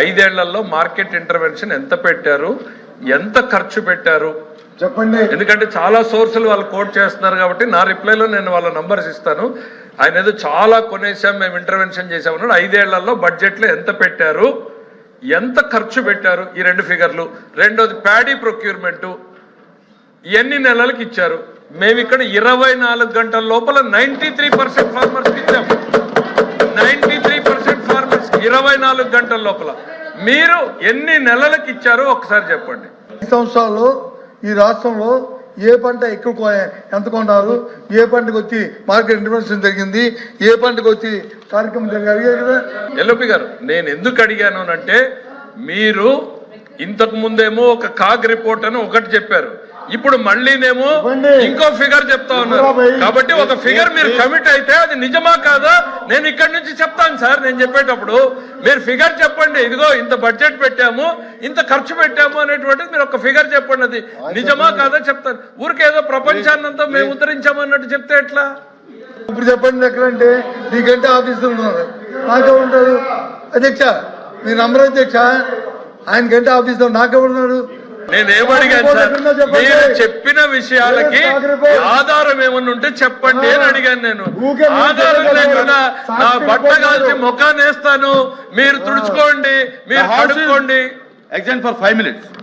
ఐదేళ్లలో market intervention ఎంత పెట్టారు, ఎంత ఖర్చు పెట్టారు చెప్పండి. ఎందుకంటే చాలా సోర్సులు వాళ్ళు కోట్ చేస్తున్నారు కాబట్టి నా రిప్లైలో నేను వాళ్ళ నంబర్స్ ఇస్తాను. ఆయన ఏదో చాలా కొనేసాం మేము ఇంటర్వెన్షన్ చేసామన్నాడు. ఐదేళ్లలో బడ్జెట్లో ఎంత పెట్టారు, ఎంత ఖర్చు పెట్టారు, ఈ రెండు ఫిగర్లు. రెండోది ప్యాడీ ప్రొక్యూర్మెంటు ఎన్ని నెలలకు ఇచ్చారు. మేము ఇక్కడ 24 గంటల లోపల 93% ఫార్మర్స్కి ఇచ్చాము. 93% ఫార్మర్స్ 24 గంటల లోపల. మీరు ఎన్ని నెలలకు ఇచ్చారో ఒకసారి చెప్పండి. ఈ సంవత్సరాల్లో ఈ రాష్ట్రంలో ఏ పంట ఎక్కువ ఎంత కొన్నారు, ఏ పంటకు వచ్చి మార్కెట్ ఇంటర్వెన్షన్ జరిగింది, ఏ పంటకు వచ్చి కార్యక్రమం జరిగారు కదా. ఎల్ఓపి గారు, నేను ఎందుకు అడిగాను అంటే మీరు ఇంతకు ముందేమో ఒక కాగ్ రిపోర్ట్ అని ఒకటి చెప్పారు, ఇప్పుడు మళ్ళీనేమో ఇంకో ఫిగర్ చెప్తా ఉన్నారు. కాబట్టి ఒక ఫిగర్ మీరు కమిట్ అయితే అది నిజమా కాదా నేను ఇక్కడి నుంచి చెప్తాను సార్. నేను చెప్పేటప్పుడు మీరు ఫిగర్ చెప్పండి, ఇదిగో ఇంత బడ్జెట్ పెట్టాము, ఇంత ఖర్చు పెట్టాము అనేటువంటిది మీరు ఒక ఫిగర్ చెప్పండి, అది నిజమా కాదా చెప్తాను. ఊరికేదో ప్రపంచాన్నంతా మేము ఉద్ధరించామన్నట్టు చెప్తే ఎట్లా? ఇప్పుడు చెప్పండి ఎక్కడంటే నీకంటే ఆఫీసులు ఉన్నారు, నాకే ఉంటారు అధ్యక్ష. మీ నంబర్ అధ్యక్ష, ఆయనకంటే ఆఫీసులో నాకెవరున్నారు? నేనేమడిగాను సార్, మీరు చెప్పిన విషయాలకి ఆధారం ఏమన్నా ఉంటే చెప్పండి అని అడిగాను. నేను ఆధారం లేకుండా నా బట్ట కాల్చి ముఖాన్ని వేస్తాను, మీరు తుడుచుకోండి, మీరు కడుక్కోండి. Extend for 5 minutes.